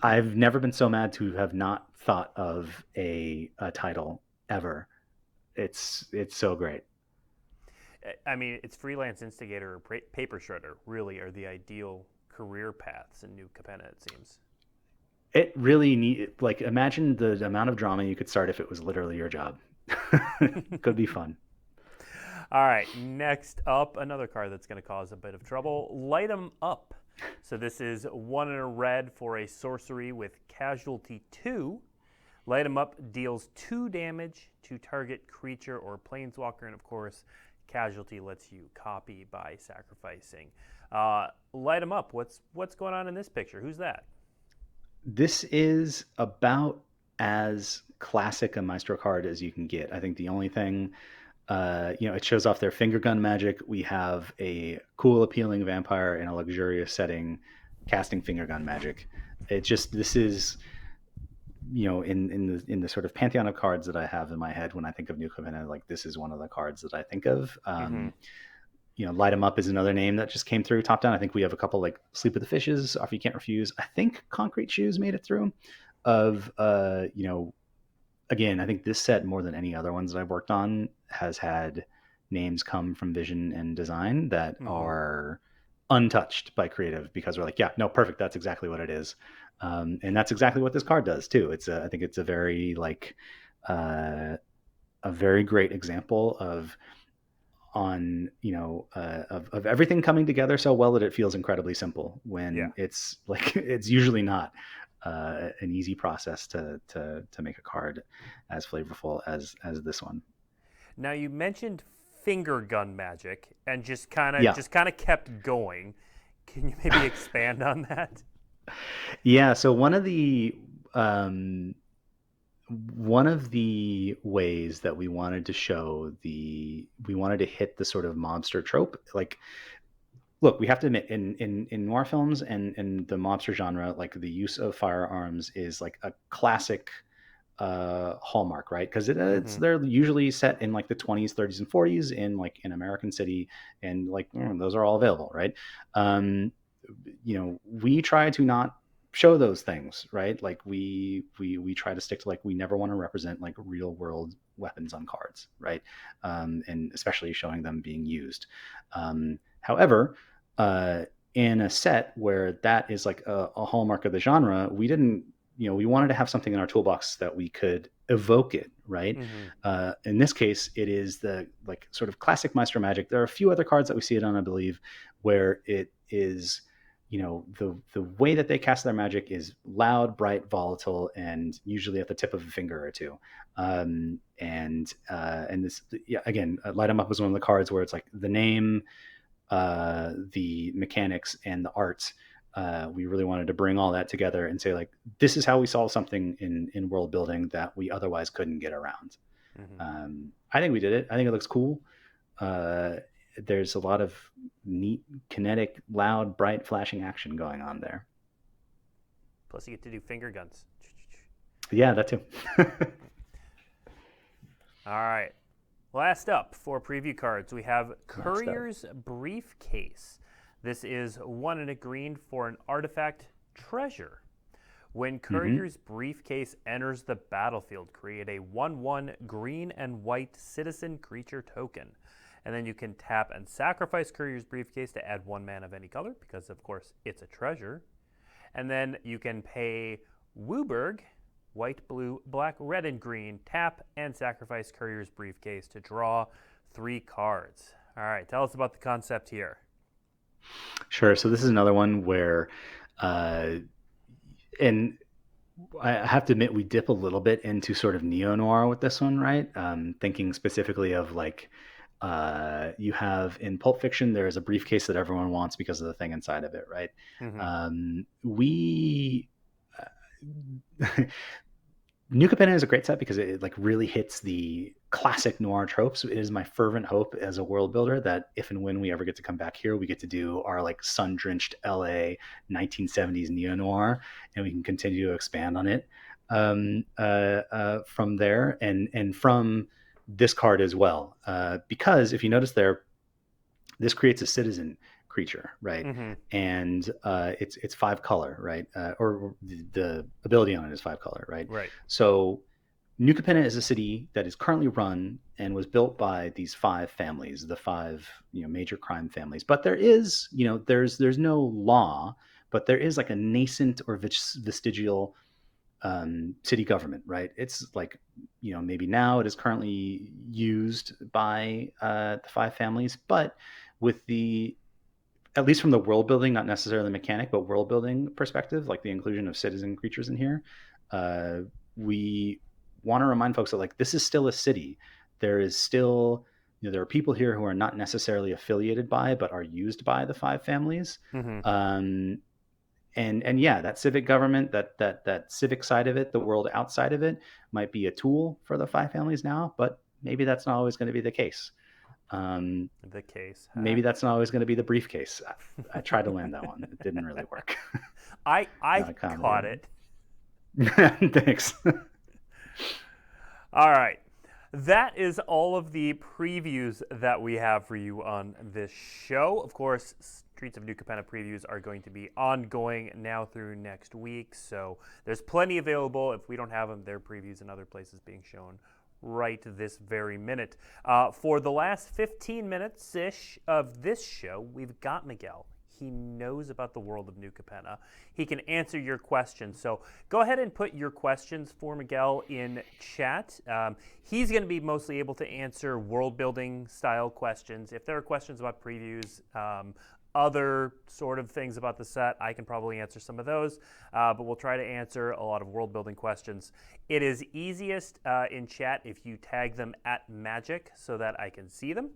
I've never been so mad to have not thought of a title ever. It's so great. I mean, it's freelance instigator or paper shredder really are the ideal career paths in New Capenna, it seems. It really imagine the amount of drama you could start if it was literally your job. Could be fun. All right, next up, another card that's going to cause a bit of trouble. Light 'em Up. So this is 1 and a red for a sorcery with casualty 2. Light 'em Up deals 2 damage to target creature or planeswalker, and of course, casualty lets you copy by sacrificing. Light 'em Up. What's going on in this picture? Who's that? This is about as classic a Maestro card as you can get. I think the only thing, it shows off their finger gun magic. We have a cool, appealing vampire in a luxurious setting casting finger gun magic. This is, in the sort of pantheon of cards that I have in my head when I think of New Capenna, this is one of the cards that I think of. Light 'em Up is another name that just came through top down. I think we have a couple Sleep with the Fishes, Offer You Can't Refuse. I think Concrete Shoes made it through. Again, I think this set more than any other ones that I've worked on has had names come from Vision and design that are untouched by creative because we're like, yeah, no, perfect. That's exactly what it is. And that's exactly what this card does too. I think it's a very a very great example of everything coming together so well that it feels incredibly simple when it's usually not an easy process to make a card as flavorful as this one. Now you mentioned finger gun magic and just Yeah. kind of kept going. Can you maybe expand on that? Yeah, so um, one of the ways that we wanted to we wanted to hit the sort of mobster trope. Like, look, we have to admit, in noir films and in the mobster genre, like the use of firearms is like a classic hallmark, right? Because it's Mm-hmm. they're usually set in like the 20s, 30s, and 40s in like an American city, and like those are all available, right? Um, we try to not show those things, right? Like we try to stick to, like, we never want to represent like real world weapons on cards, right? And especially showing them being used. However, uh, in a set where that is like a hallmark of the genre, we didn't, we wanted to have something in our toolbox that we could evoke it, right? Mm-hmm. In this case, it is the like sort of classic Maestro Magic. There are a few other cards that we see it on, I believe, where it is, the way that they cast their magic is loud, bright, volatile, and usually at the tip of a finger or two. And this, yeah, again, Light 'em Up is one of the cards where it's like the name, the mechanics, and the art. We really wanted to bring all that together and say, like, this is how we solve something in world building that we otherwise couldn't get around. Mm-hmm. I think we did it. I think it looks cool. Uh, there's a lot of neat, kinetic, loud, bright, flashing action going on there. Plus, you get to do finger guns. Yeah, that too. All right. Last up for preview cards, we have Last up. Courier's Briefcase. This is 1 and a green for an artifact treasure. When Courier's Briefcase enters the battlefield, create a 1/1 green and white citizen creature token. And then you can tap and sacrifice Courier's Briefcase to add 1 mana of any color, because of course it's a treasure. And then you can pay Wooburg, white, blue, black, red, and green, tap and sacrifice Courier's Briefcase to draw 3 cards. All right, tell us about the concept here. Sure. So this is another one where, and I have to admit, we dip a little bit into sort of neo noir with this one, right? Thinking specifically of like, you have in Pulp Fiction, there is a briefcase that everyone wants because of the thing inside of it, right? Mm-hmm. We New Capenna is a great set because it like really hits the classic noir tropes. It is my fervent hope as a world builder that if and when we ever get to come back here, we get to do our like sun-drenched LA 1970s neo noir, and we can continue to expand on it from there and from this card as well. Because if you notice there, this creates a citizen creature, right? Mm-hmm. And it's 5 color, right? Or the ability on it is 5 color, right? Right. So New Capenna is a city that is currently run and was built by these 5 families, the 5 major crime families. But there is, there's no law, but there is like a nascent or vestigial city government, right? It's like, maybe now it is currently used by the 5 families, but with the, at least from the world building, not necessarily mechanic, but world building perspective, like the inclusion of citizen creatures in here, we want to remind folks that like this is still a city. There is still, there are people here who are not necessarily affiliated by, but are used by the 5 families. Mm-hmm. And yeah, that civic government, that civic side of it, the world outside of it, might be a tool for the 5 families now, but maybe that's not always going to be the case. The case. Huh? Maybe that's not always going to be the briefcase. I tried to land that one. It didn't really work. I caught it. Thanks. All right. That is all of the previews that we have for you on this show. Of course, Streets of New Capenna previews are going to be ongoing now through next week, so there's plenty available. If we don't have them, there are previews in other places being shown right this very minute. For the last 15 minutes-ish of this show, we've got Miguel. He knows about the world of New Capenna. He can answer your questions. So go ahead and put your questions for Miguel in chat. He's going to be mostly able to answer world building style questions. If there are questions about previews, other sort of things about the set, I can probably answer some of those, but we'll try to answer a lot of world building questions. It is easiest in chat if you tag them at Magic so that I can see them.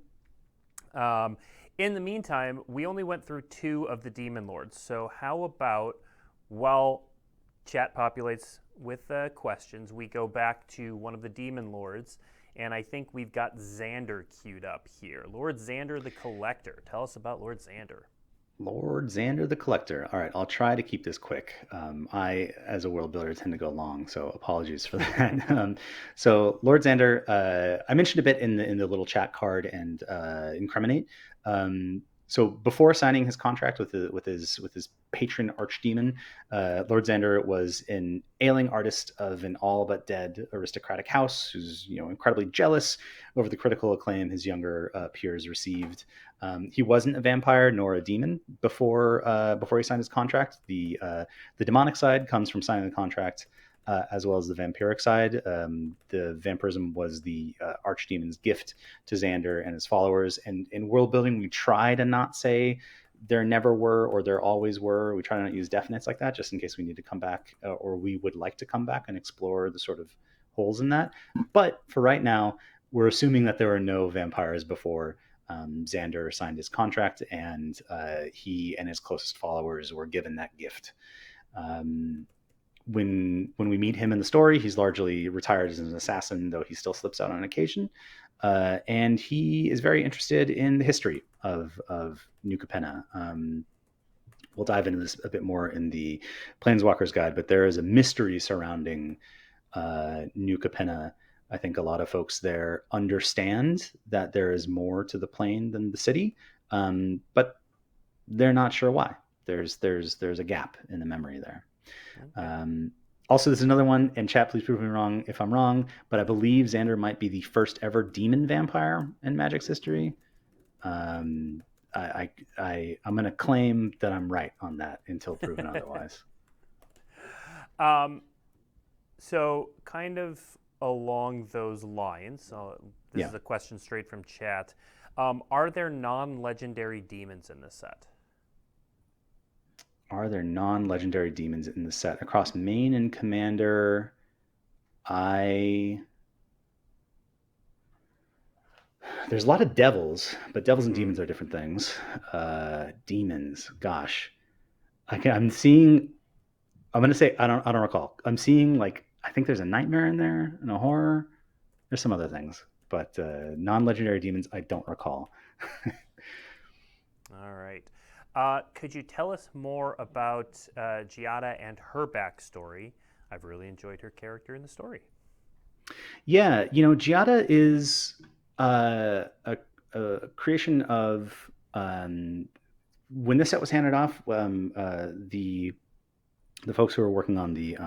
In the meantime, we only went through 2 of the Demon Lords, so how about while chat populates with questions, we go back to one of the Demon Lords, and I think we've got Zander queued up here. Lord Zander the Collector. Tell us about Lord Zander. Lord Zander the Collector. All right, I'll try to keep this quick. I, as a world builder, tend to go long, so apologies for that. So Lord Zander, I mentioned a bit in the little chat card and incriminate. So before signing his contract with his patron archdemon, Lord Zander was an ailing artist of an all but dead aristocratic house who's incredibly jealous over the critical acclaim his younger peers received. He wasn't a vampire nor a demon before he signed his contract. The demonic side comes from signing the contract, as well as the vampiric side. The vampirism was the archdemon's gift to Zander and his followers. And in world building, we try to not say there never were or there always were. We try to not use definites like that, just in case we need to come back or we would like to come back and explore the sort of holes in that. But for right now, we're assuming that there were no vampires before Zander signed his contract, and he and his closest followers were given that gift. When we meet him in the story, he's largely retired as an assassin, though he still slips out on occasion. And he is very interested in the history of New Capenna. We'll dive into this a bit more in the Planeswalker's Guide, but there is a mystery surrounding New Capenna. I think a lot of folks there understand that there is more to the plane than the city, but they're not sure why. There's a gap in the memory there. Okay. Also, there's another one, and chat, please prove me wrong if I'm wrong, but I believe Zander might be the first ever demon vampire in Magic's history. I'm going to claim that I'm right on that until proven otherwise. So kind of along those lines, this is a question straight from chat. Are there non-legendary demons in this set? Are there non-legendary demons in the set? Across main and commander, there's a lot of devils, but devils and demons are different things. Demons, gosh. I'm going to say, I don't recall. I'm seeing I think there's a nightmare in there and a horror. There's some other things, but non-legendary demons, I don't recall. All right. Could you tell us more about Giada and her backstory? I've really enjoyed her character in the story. Yeah, Giada is a creation of when this set was handed off. The folks who were working on the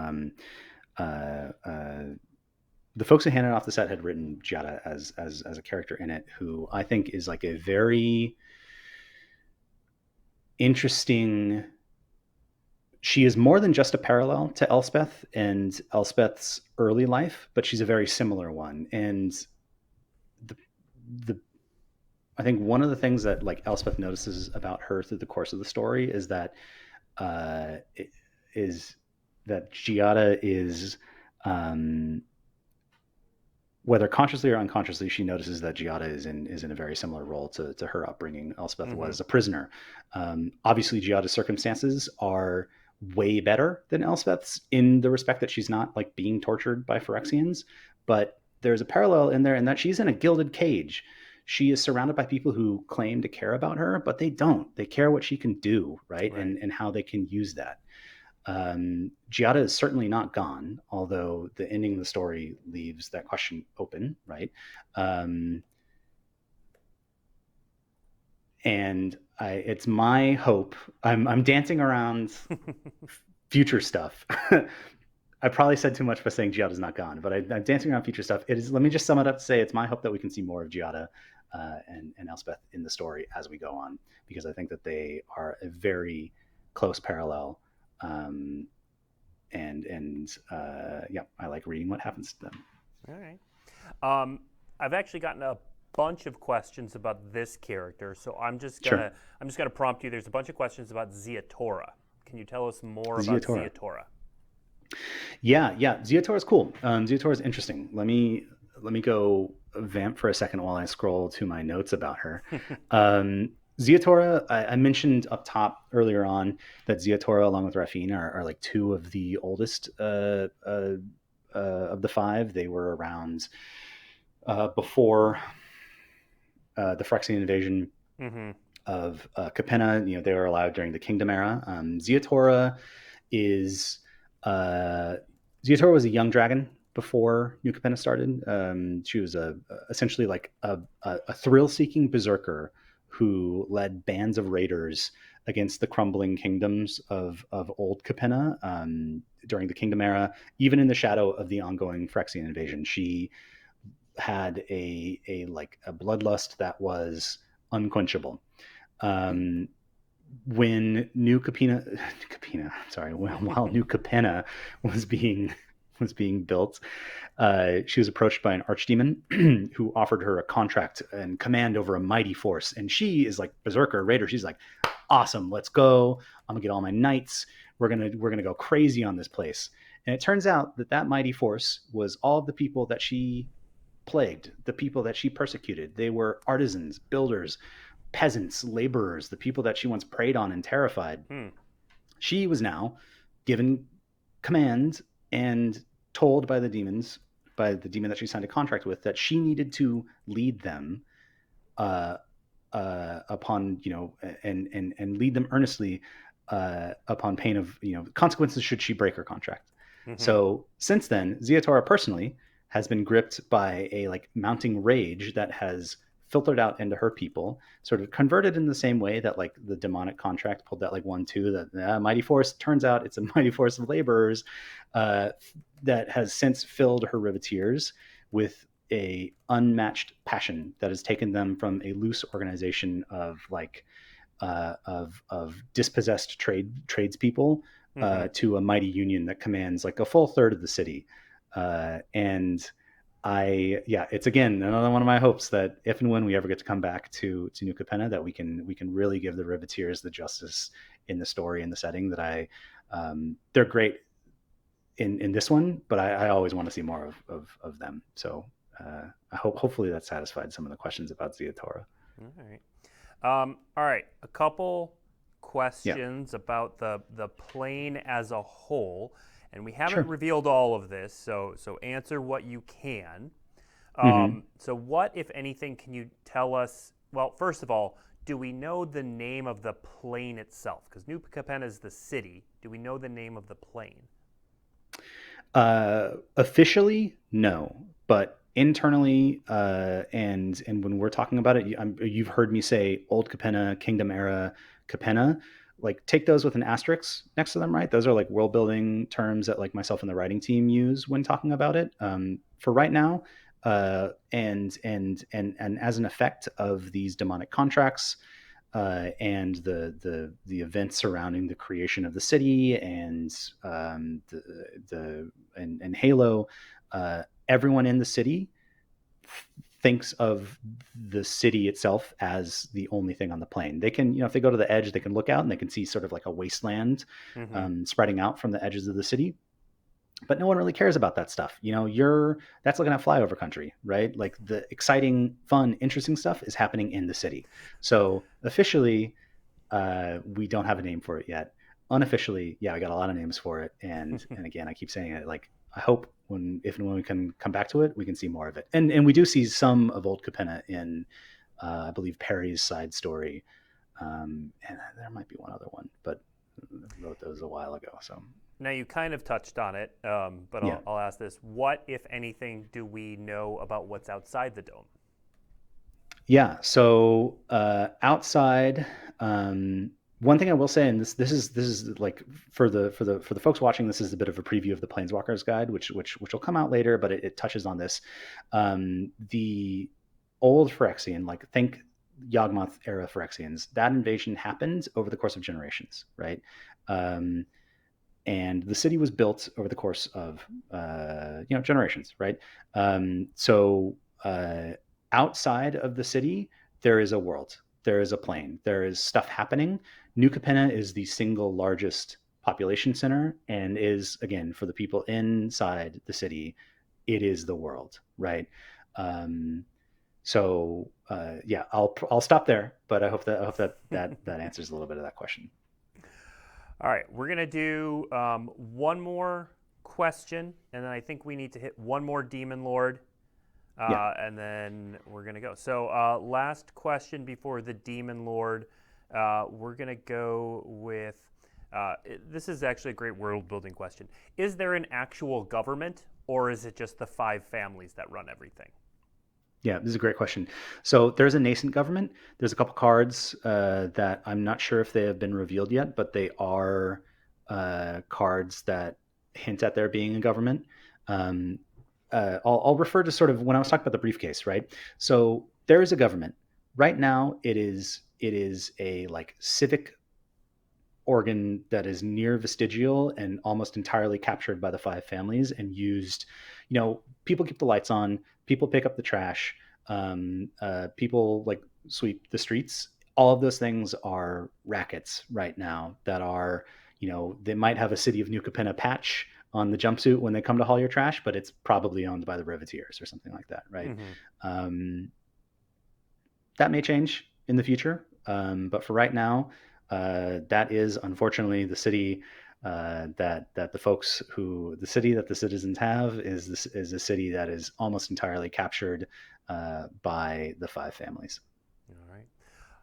folks who handed off the set had written Giada as a character in it, who I think is a very interesting. She is more than just a parallel to Elspeth and Elspeth's early life, but she's a very similar one. And I think one of the things that Elspeth notices about her through the course of the story is that Giada is, whether consciously or unconsciously, she notices that Giada is in a very similar role to her upbringing. Elspeth was a prisoner. Obviously, Giada's circumstances are way better than Elspeth's in the respect that she's not being tortured by Phyrexians, but there's a parallel in there in that she's in a gilded cage. She is surrounded by people who claim to care about her, but they don't. They care what she can do, right? And how they can use that. Giada is certainly not gone, although the ending of the story leaves that question open, right? And it's my hope. I'm dancing around future stuff. I probably said too much by saying Giada's not gone, but I'm dancing around future stuff. It is. Let me just sum it up to say it's my hope that we can see more of Giada and Elspeth in the story as we go on, because I think that they are a very close parallel. I like reading what happens to them. All right. I've actually gotten a bunch of questions about this character, so Sure. I'm just gonna prompt you. There's a bunch of questions about Ziatora. Can you tell us more about Ziatora. Ziatora? Yeah. Ziatora is cool. Ziatora is interesting. Let me go vamp for a second while I scroll to my notes about her. Um, Ziatora, I mentioned up top earlier on that Ziatora, along with Rafine, are like two of the oldest of the five. They were around before the Phyrexian invasion Mm-hmm. of Capenna. They were allowed during the Kingdom era. Ziatora is uh, Ziatora was a young dragon before New Capenna started. She was essentially like a thrill-seeking berserker who led bands of raiders against the crumbling kingdoms of old Capenna during the Kingdom era. Even in the shadow of the ongoing Phyrexian invasion, she had a bloodlust that was unquenchable. Um, when New Capenna, Capenna, sorry, while New Capenna was being built, she was approached by an archdemon who offered her a contract and command over a mighty force. And she is like berserker raider. She's like, awesome, let's go. I'm gonna get all my knights. We're gonna go crazy on this place. And it turns out that mighty force was all of the people that she plagued, the people that she persecuted. They were artisans, builders, peasants, laborers, the people that she once preyed on and terrified. Hmm. She was now given command and told by the demons, by the demon that she signed a contract with, that she needed to lead them uh, upon, and lead them earnestly upon pain of, consequences should she break her contract. Mm-hmm. So since then, Ziatora personally has been gripped by a like mounting rage that has filtered out into her people, sort of converted in the same way that like the demonic contract pulled that like 1-2, that mighty force, turns out it's a mighty force of laborers uh, that has since filled her riveteers with a unmatched passion that has taken them from a loose organization of like of dispossessed tradespeople Mm-hmm. to a mighty union that commands like a full third of the city. And yeah, it's again another one of my hopes that if and when we ever get to come back to New Capenna, that we can really give the Riveteers the justice in the story and the setting that they're great in this one, but I always want to see more of them. So hopefully that satisfied some of the questions about Ziatora. All right. All right. A couple Yeah, questions about the plane as a whole, and we haven't sure. revealed all of this, so answer what you can. Mm-hmm. So what, if anything, can you tell us? Well, first of all, do we know the name of the plane itself? Because New Capenna is the city. Do we know the name of the plane? Officially, no, but internally, and when we're talking about it, you've heard me say Old Capenna, Kingdom Era Capenna. Like, take those with an asterisk next to them, right? Those are like world building terms that like myself and the writing team use when talking about it. For right now, and as an effect of these demonic contracts, and the events surrounding the creation of the city and and Halo, everyone in the city thinks of the city itself as the only thing on the plane. They can, if they go to the edge, they can look out and they can see sort of like a wasteland Mm-hmm. spreading out from the edges of the city. But no one really cares about that stuff. That's looking at flyover country, right? Like the exciting, fun, interesting stuff is happening in the city. So officially, we don't have a name for it yet. Unofficially, yeah, I got a lot of names for it, and again, I keep saying it. Like, I hope if and when we can come back to it, we can see more of it. And we do see some of Old Capenna in, I believe, Perry's side story, and there might be one other one, but I wrote those a while ago. So Now you kind of touched on it, but yeah, I'll ask this: what, if anything, do we know about what's outside the dome? yeah. So outside, one thing I will say, and this is like for the folks watching, this is a bit of a preview of the Planeswalkers guide, which will come out later, but it touches on this. The old Phyrexian, like think Yawgmoth era Phyrexians, that invasion happened over the course of generations, right? Um, and the city was built over the course of generations, right? So. outside of the city, there is a world. There is a plane. There is stuff happening. New Capenna is the single largest population center and is, again, for the people inside the city, it is the world, right? Um, yeah, I'll stop there, but I hope that answers a little bit of that question. All right, we're gonna do one more question, and then I think we need to hit one more demon lord, Yeah. and then we're gonna go. So last question before the demon lord, we're gonna go with. This is actually a great world building question. Is there an actual government, or is it just the 5 families that run everything? Yeah, this is a great question. So there's a nascent government. There's a couple cards that I'm not sure if they have been revealed yet, but they are cards that hint at there being a government. Um, I'll refer to sort of when I was talking about the briefcase, right? So there is a government. Right now, it is a like civic organ that is near vestigial and almost entirely captured by the 5 families and used. People keep the lights on, people pick up the trash, people like sweep the streets. All of those things are rackets right now that are, they might have a City of New Capenna patch on the jumpsuit when they come to haul your trash, but it's probably owned by the Riveteers or something like that, right? Mm-hmm. Um, that may change in the future, but for right now, that is unfortunately the city that the city that the citizens have is a city that is almost entirely captured by the 5 families. All right.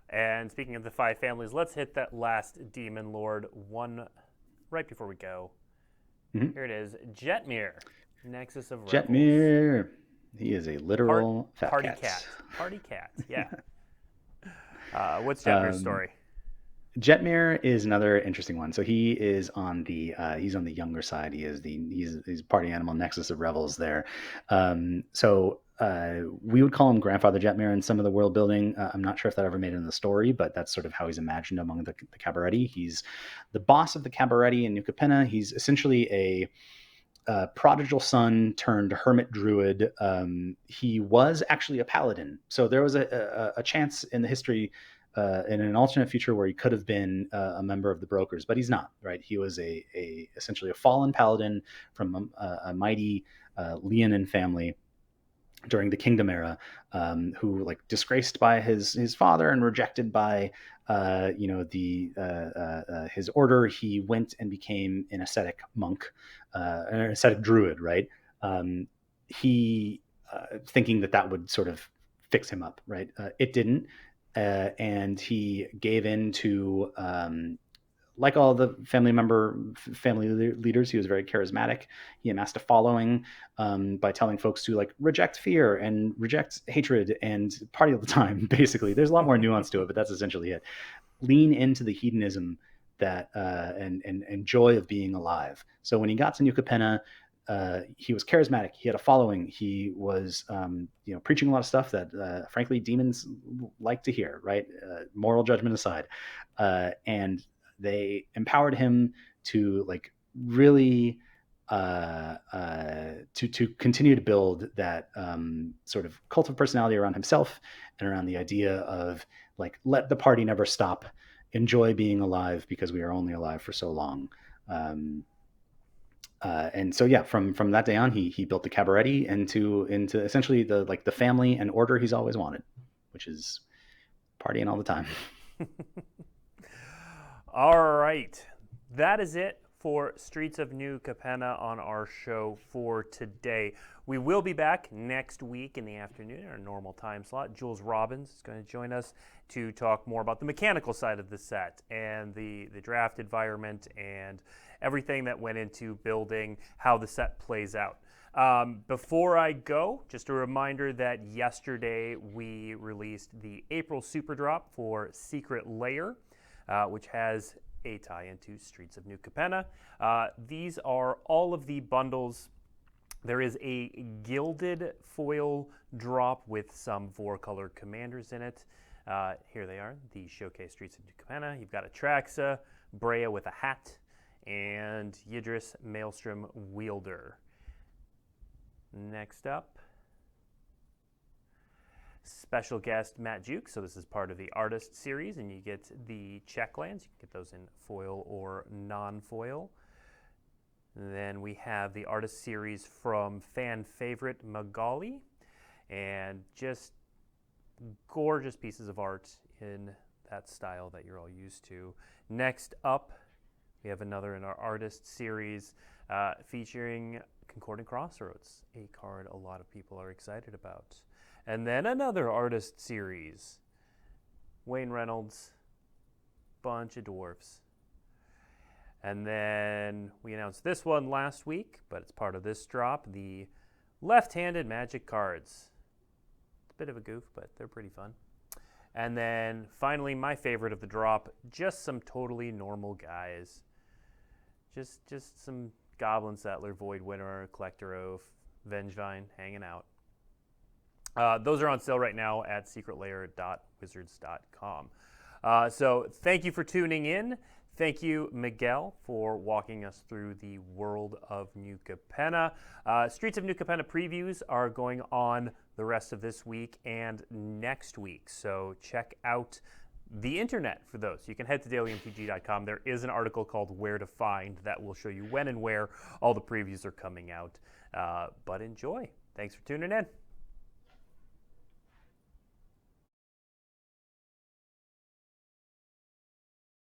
And speaking of the 5 families, let's hit that last demon lord one right before we go. Mm-hmm. Here it is, Jetmir, Nexus of Revels. Jetmir, he is a literal fat party cat. cat. Party cat, yeah. What's Jetmir's story? Jetmir is another interesting one. So he is on the he's on the younger side. He's party animal, Nexus of Revels there. We would call him Grandfather Jetmir in some of the world building. I'm not sure if that ever made it in the story, but that's sort of how he's imagined among the Cabaretti. He's the boss of the Cabaretti in New Capenna. He's essentially a prodigal son turned hermit druid. He was actually a paladin. So there was a chance in the history, in an alternate future, where he could have been a member of the Brokers, but he's not. Right? He was essentially a fallen paladin from a mighty Leonin family during the Kingdom era, who like disgraced by his father and rejected by his order. He went and became an ascetic monk, an ascetic druid, right? He thinking that would sort of fix him up, right? It didn't, and he gave in to. Like all the family leaders, he was very charismatic. He amassed a following by telling folks to like reject fear and reject hatred and party all the time. Basically, there's a lot more nuance to it, but that's essentially it. Lean into the hedonism that and joy of being alive. So when he got to New Capenna, he was charismatic. He had a following. He was, preaching a lot of stuff that, frankly, demons like to hear. Right, moral judgment aside, and they empowered him to like really to continue to build that sort of cult of personality around himself and around the idea of like, let the party never stop, enjoy being alive because we are only alive for so long. And so yeah, from that day on, he built the Cabaretti into essentially the family and order he's always wanted, which is partying all the time. All right. That is it for Streets of New Capenna on our show for today. We will be back next week in the afternoon, our normal time slot. Jules Robbins is going to join us to talk more about the mechanical side of the set and the draft environment and everything that went into building how the set plays out. Before I go, just a reminder that yesterday we released the April Super Drop for Secret Lair, which has a tie into Streets of New Capenna. These are all of the bundles. There is a gilded foil drop with some 4-color commanders in it. Here they are, the Showcase Streets of New Capenna. You've got Atraxa, Brea with a hat, and Yidris Maelstrom Wielder. Next up, special guest Matt Juke. So this is part of the artist series, and you get the checklands. You can get those in foil or non-foil. Then we have the artist series from fan favorite Magali, and just gorgeous pieces of art in that style that you're all used to. Next up, we have another in our artist series featuring Concordant Crossroads, a card a lot of people are excited about. And then another artist series, Wayne Reynolds, bunch of dwarves. And then we announced this one last week, but it's part of this drop, the left-handed Magic cards. It's a bit of a goof, but they're pretty fun. And then finally, my favorite of the drop, just some totally normal guys. Just some Goblin Settler, Void Winter, Collector Oath, Vengevine hanging out. Those are on sale right now at secretlair.wizards.com. So thank you for tuning in. Thank you, Miguel, for walking us through the world of New Capenna. Streets of New Capenna previews are going on the rest of this week and next week. So check out the internet for those. You can head to dailymtg.com. There is an article called Where to Find that will show you when and where all the previews are coming out. But enjoy. Thanks for tuning in.